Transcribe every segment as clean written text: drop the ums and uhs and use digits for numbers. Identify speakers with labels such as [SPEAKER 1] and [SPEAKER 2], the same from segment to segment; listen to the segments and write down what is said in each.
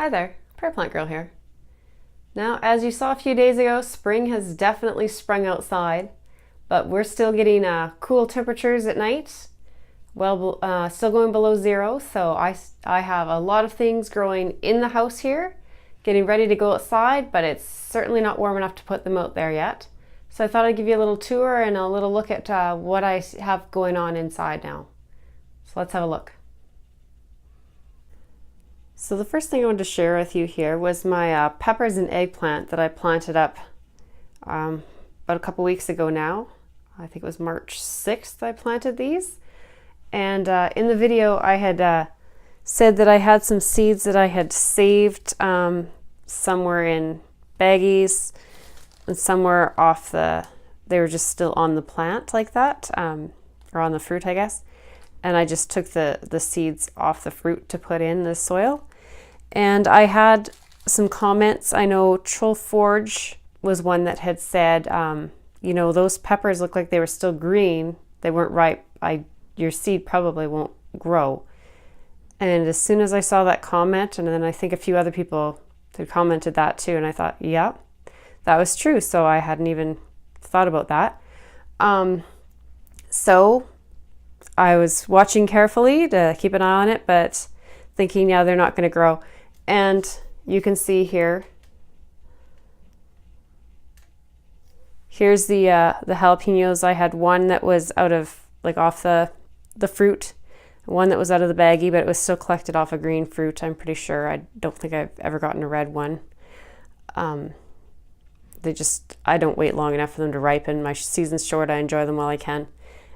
[SPEAKER 1] Hi there, Prayer Plant Girl here. Now, as you saw a few days ago, spring has definitely sprung outside, but we're still getting cool temperatures at night. Well, still going below zero, so I have a lot of things growing in the house here, getting ready to go outside, but it's certainly not warm enough to put them out there yet. So I thought I'd give you a little tour and a little look at what I have going on inside now. So let's have a look. So the first thing I wanted to share with you here was my peppers and eggplant that I planted up about a couple weeks ago now. I think it was March 6th I planted these. And in the video I had said that I had some seeds that I had saved somewhere in baggies and somewhere off they were just still on the plant like that, or on the fruit I guess. And I just took the seeds off the fruit to put in the soil. And I had some comments. I know Troll Forge was one that had said, you know, those peppers look like they were still green. They weren't ripe. Your seed probably won't grow. And as soon as I saw that comment, and then I think a few other people had commented that too, and I thought, yeah, that was true. So I hadn't even thought about that. So I was watching carefully to keep an eye on it, but thinking, yeah, they're not going to grow. And you can see here, here's the jalapenos. I had one that was out of, like, off the fruit, one that was out of the baggie, but it was still collected off a green fruit, I'm pretty sure. I don't think I've ever gotten a red one. I don't wait long enough for them to ripen. My season's short, I enjoy them while I can.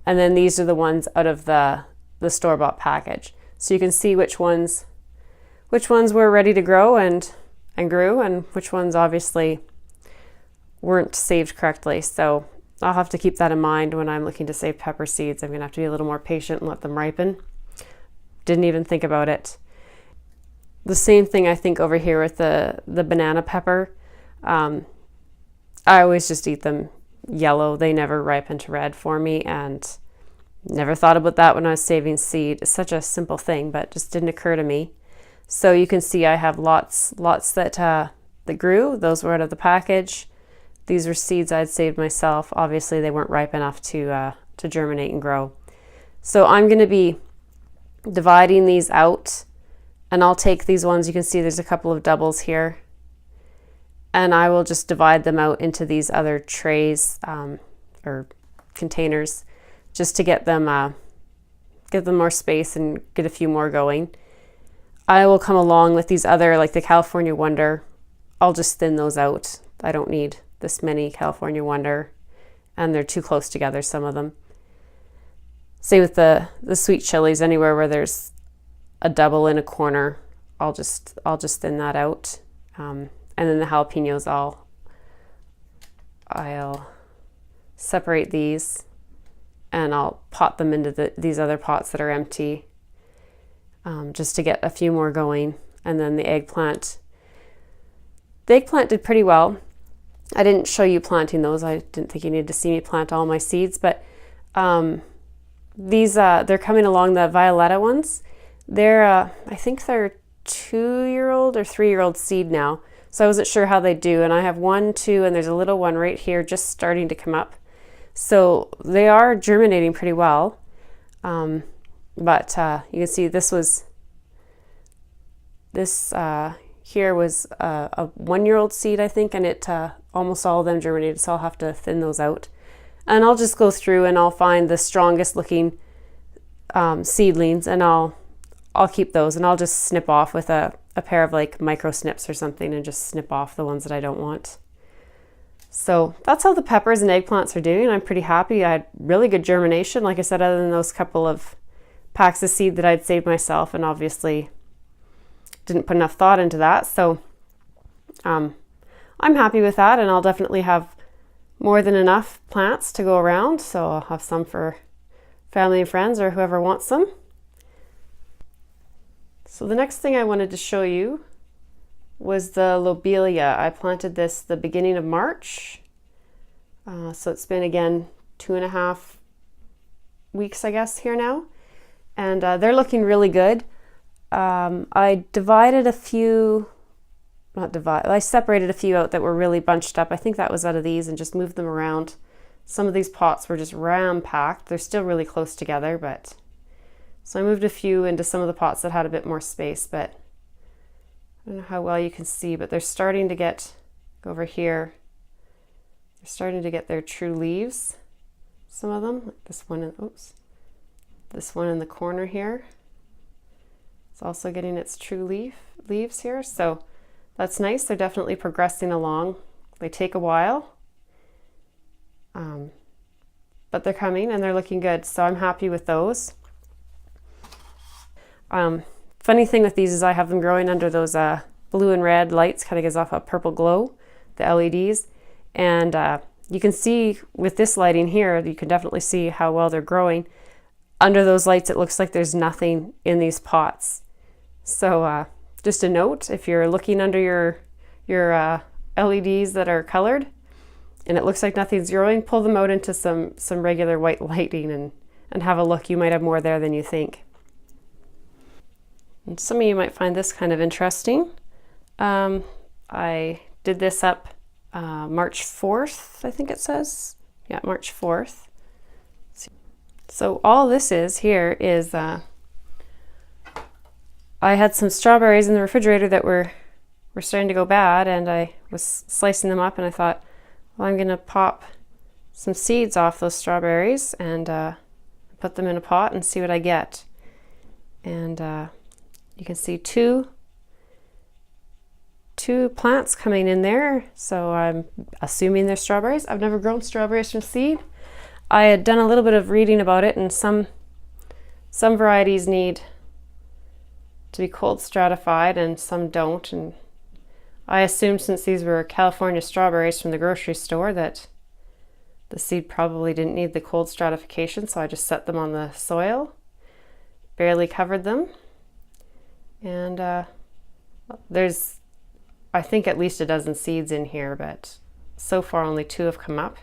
[SPEAKER 1] And then these are the ones out of the store-bought package. So you can see which ones were ready to grow and grew, and which ones obviously weren't saved correctly. So I'll have to keep that in mind when I'm looking to save pepper seeds. I'm gonna have to be a little more patient and let them ripen. Didn't even think about it. The same thing I think over here with the banana pepper. I always just eat them yellow. They never ripen to red for me, and never thought about that when I was saving seed. It's such a simple thing, but just didn't occur to me. So you can see I have lots that grew. Those were out of the package. These were seeds I'd saved myself. Obviously they weren't ripe enough to germinate and grow. So I'm going to be dividing these out, and I'll take these ones. You can see there's a couple of doubles here, and I will just divide them out into these other trays or containers, just to get them more space and get a few more going. I will come along with these other, like the California Wonder. I'll just thin those out. I don't need this many California Wonder, and they're too close together, some of them. Same with the sweet chilies. Anywhere where there's a double in a corner, I'll just thin that out. And then the jalapenos, I'll separate these, and I'll pot them into these other pots that are empty, just to get a few more going. And then the eggplant did pretty well. I didn't show you planting those. I didn't think you needed to see me plant all my seeds, but these they're coming along. The Violetta ones, they're I think they're 2-year-old or 3-year-old seed now, so I wasn't sure how they do. And I have 1, 2, and there's a little one right here just starting to come up, so they are germinating pretty well. But you can see this here was a 1-year-old seed, I think, and it almost all of them germinated, so I'll have to thin those out. And I'll just go through and I'll find the strongest looking seedlings, and I'll keep those, and I'll just snip off with a pair of like micro snips or something, and just snip off the ones that I don't want. So that's how the peppers and eggplants are doing. I'm pretty happy. I had really good germination, like I said, other than those couple of packs of seed that I'd saved myself, and obviously didn't put enough thought into that. So I'm happy with that, and I'll definitely have more than enough plants to go around, so I'll have some for family and friends or whoever wants them. So the next thing I wanted to show you was the Lobelia. I planted this the beginning of March, so it's been, again, 2.5 weeks, I guess, here now, and they're looking really good. I divided a few, I separated a few out that were really bunched up. I think that was out of these, and just moved them around. Some of these pots were just ram-packed. They're still really close together, but so I moved a few into some of the pots that had a bit more space, but I don't know how well you can see, but they're starting to get over here. They're starting to get their true leaves. Some of them, like this one, this one in the corner here. It's also getting its true leaves here, so that's nice. They're definitely progressing along. They take a while, but they're coming and they're looking good, so I'm happy with those. Funny thing with these is I have them growing under those blue and red lights, kind of gives off a purple glow, the LEDs, and you can see with this lighting here, you can definitely see how well they're growing. Under those lights, it looks like there's nothing in these pots. So just a note, if you're looking under your LEDs that are colored and it looks like nothing's growing, pull them out into some regular white lighting and have a look. You might have more there than you think. And some of you might find this kind of interesting. I did this up March 4th, I think it says. Yeah, March 4th. So all this is here is I had some strawberries in the refrigerator that were starting to go bad, and I was slicing them up, and I thought, well, I'm going to pop some seeds off those strawberries and put them in a pot and see what I get. And you can see two plants coming in there, so I'm assuming they're strawberries. I've never grown strawberries from seed. I had done a little bit of reading about it, and some varieties need to be cold stratified and some don't, and I assumed since these were California strawberries from the grocery store that the seed probably didn't need the cold stratification, so I just set them on the soil, barely covered them, and there's, I think, at least a dozen seeds in here, but so far only 2 have come up.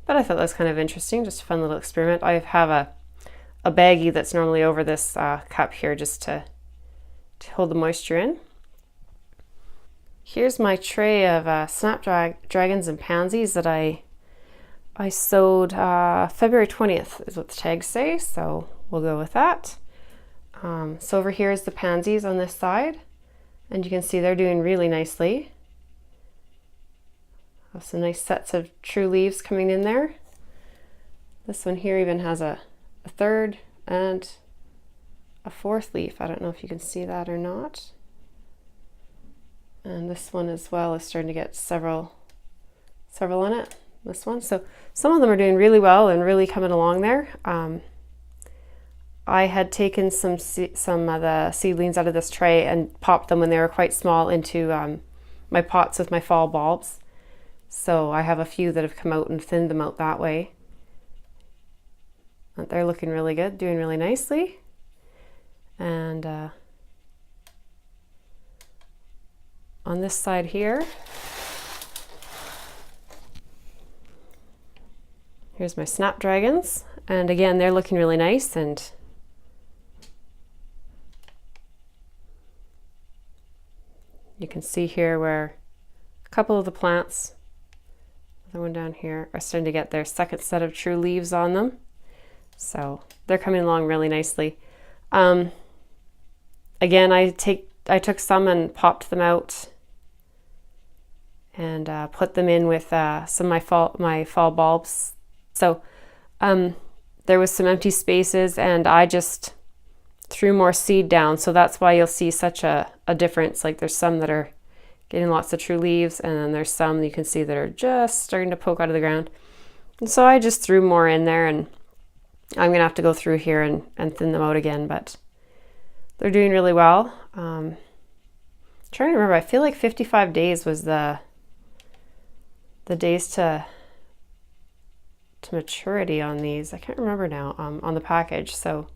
[SPEAKER 1] But I thought that was kind of interesting, just a fun little experiment. I have a baggie that's normally over this cup here just to hold the moisture in. Here's my tray of snapdragons and pansies that I sowed February 20th is what the tags say, so we'll go with that. So over here is the pansies on this side, and you can see they're doing really nicely. Some nice sets of true leaves coming in there. This one here even has a third and a fourth leaf. I don't know if you can see that or not. And this one as well is starting to get several in it. This one. So some of them are doing really well and really coming along there. I had taken some of the seedlings out of this tray and popped them when they were quite small into my pots with my fall bulbs. So I have a few that have come out and thinned them out that way. And they're looking really good, doing really nicely. And on this side here, here's my snapdragons. And again, they're looking really nice, and you can see here where a couple of the plants, another one down here, are starting to get their second set of true leaves on them. So they're coming along really nicely. Again, I took some and popped them out and put them in with some of my fall bulbs. So there was some empty spaces, and I just threw more seed down. So that's why you'll see such a difference. Like there's some that are getting lots of true leaves, and then there's some you can see that are just starting to poke out of the ground. And so I just threw more in there, and I'm gonna have to go through here and thin them out again, but they're doing really well. Trying to remember, I feel like 55 days was the days to maturity on these. I can't remember now on the package. So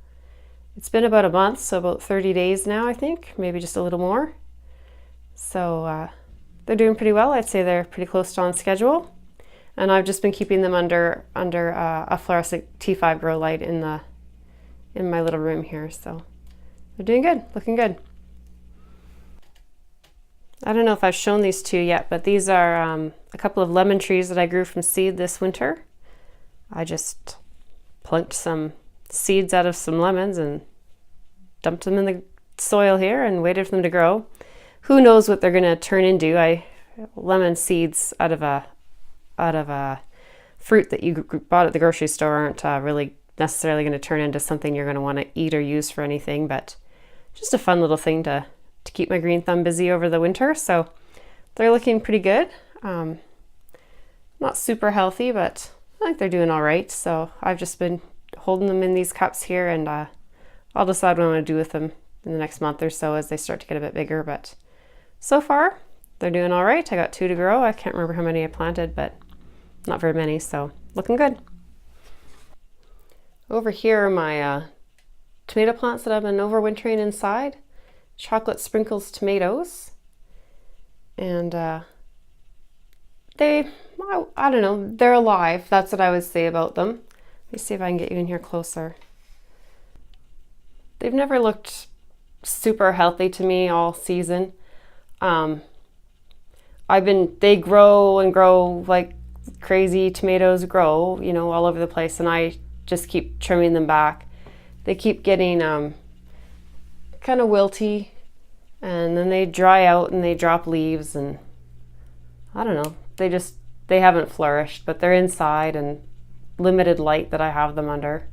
[SPEAKER 1] it's been about a month, so about 30 days now, I think, maybe just a little more. So they're doing pretty well. I'd say they're pretty close to on schedule. And I've just been keeping them under a fluorescent T5 grow light in my little room here. So They're doing good, looking good. I don't know if I've shown these to you yet, but these are a couple of lemon trees that I grew from seed this winter. I just plunked some seeds out of some lemons and dumped them in the soil here and waited for them to grow. Who knows what they're going to turn into? Lemon seeds out of a fruit that you bought at the grocery store aren't really necessarily going to turn into something you're going to want to eat or use for anything, but just a fun little thing to keep my green thumb busy over the winter. So they're looking pretty good. Not super healthy, but I think they're doing all right. So I've just been holding them in these cups here, and I'll decide what I'm going to do with them in the next month or so as they start to get a bit bigger. But so far, they're doing all right. I got 2 to grow. I can't remember how many I planted, but not very many, so looking good. Over here are my tomato plants that I've been overwintering inside. Chocolate Sprinkles tomatoes. And I don't know, they're alive. That's what I would say about them. Let me see if I can get you in here closer. They've never looked super healthy to me all season. They grow and grow like crazy tomatoes grow, you know, all over the place, and I just keep trimming them back. They keep getting kind of wilty, and then they dry out and they drop leaves, and I don't know, they haven't flourished, but they're inside and limited light that I have them under.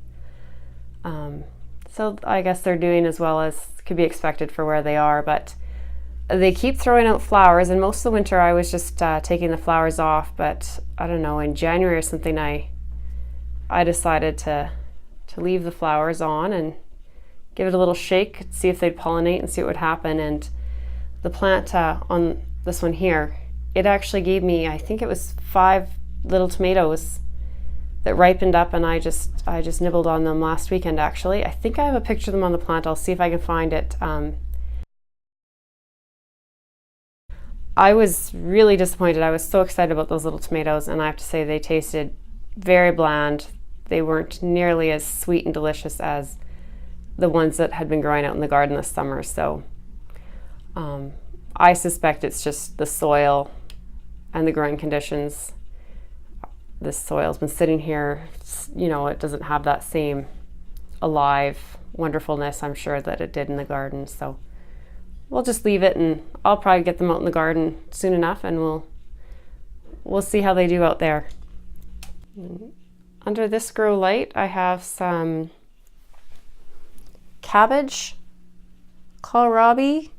[SPEAKER 1] So I guess they're doing as well as could be expected for where they are, but they keep throwing out flowers, and most of the winter I was just taking the flowers off, but I don't know, in January or something I decided to leave the flowers on and give it a little shake, see if they'd pollinate and see what would happen. And the plant on this one here, it actually gave me, I think it was 5 little tomatoes that ripened up, and I just nibbled on them last weekend actually. I think I have a picture of them on the plant. I'll see if I can find it. I was really disappointed. I was so excited about those little tomatoes, and I have to say they tasted very bland. They weren't nearly as sweet and delicious as the ones that had been growing out in the garden this summer. So I suspect it's just the soil and the growing conditions. This soil's been sitting here, you know, it doesn't have that same alive wonderfulness I'm sure that it did in the garden. So we'll just leave it, and I'll probably get them out in the garden soon enough, and we'll see how they do out there. Under this grow light I have some cabbage, kohlrabi,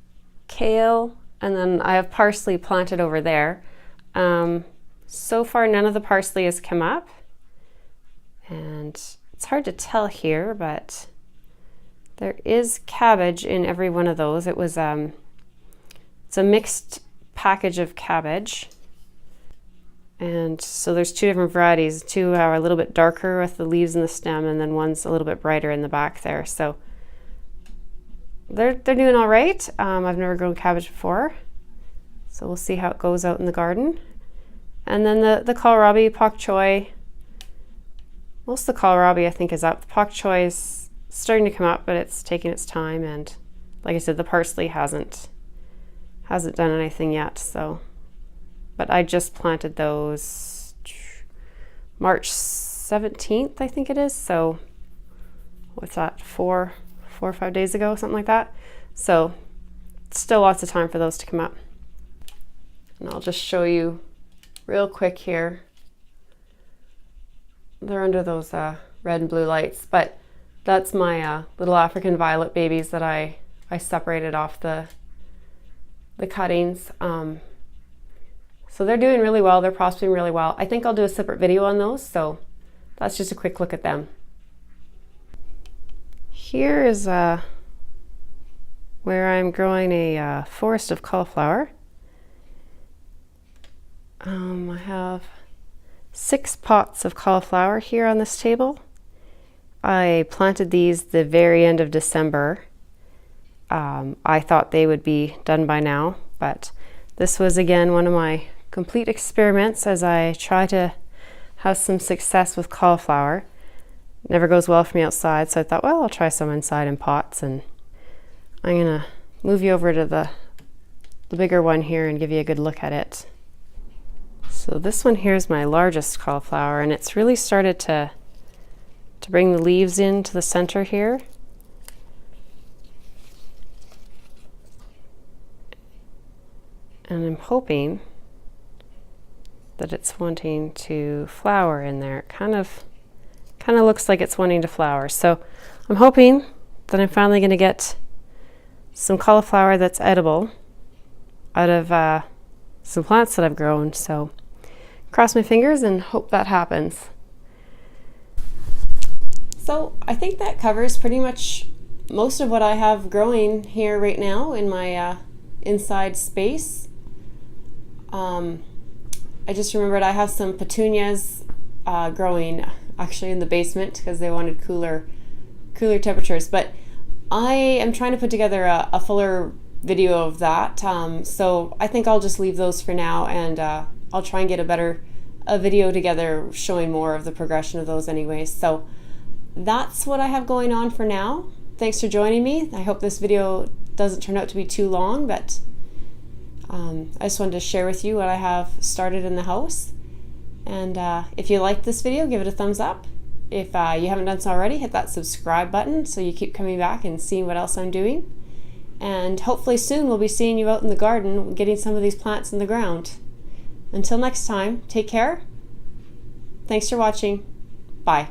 [SPEAKER 1] kale, and then I have parsley planted over there. So far none of the parsley has come up, and it's hard to tell here, but there is cabbage in every one of those. It was it's a mixed package of cabbage, and so there's 2 different varieties. 2 are a little bit darker with the leaves and the stem, and then one's a little bit brighter in the back there. So they're doing all right. I've never grown cabbage before, so we'll see how it goes out in the garden. And then the kohlrabi, pak choi, most of the kohlrabi I think is up. The pak choi is starting to come up, but it's taking its time, and like I said, the parsley hasn't done anything yet. So, but I just planted those March 17th, I think it is. So what's that, 4 or 5 days ago, something like that. So still lots of time for those to come up. And I'll just show you real quick here. They're under those red and blue lights, but that's my little African violet babies that I separated off the cuttings. So they're doing really well. They're prospering really well. I think I'll do a separate video on those, so that's just a quick look at them. Here is where I'm growing a forest of cauliflower. I have 6 pots of cauliflower here on this table. I planted these the very end of December. I thought they would be done by now, but this was again one of my complete experiments as I try to have some success with cauliflower. It never goes well for me outside, so I thought, well, I'll try some inside in pots, and I'm gonna move you over to the bigger one here and give you a good look at it. So this one here is my largest cauliflower, and it's really started to bring the leaves into the center here. And I'm hoping that it's wanting to flower in there. It kind of looks like it's wanting to flower. So I'm hoping that I'm finally going to get some cauliflower that's edible out of some plants that I've grown. So cross my fingers and hope that happens. So I think that covers pretty much most of what I have growing here right now in my inside space. I just remembered I have some petunias growing actually in the basement because they wanted cooler temperatures, but I am trying to put together a fuller video of that, so I think I'll just leave those for now, and I'll try and get a video together showing more of the progression of those anyways. So that's what I have going on for now. Thanks for joining me. I hope this video doesn't turn out to be too long, but I just wanted to share with you what I have started in the house. And if you liked this video, give it a thumbs up. If you haven't done so already, hit that subscribe button so you keep coming back and seeing what else I'm doing. And hopefully soon we'll be seeing you out in the garden getting some of these plants in the ground. Until next time, take care. Thanks for watching. Bye.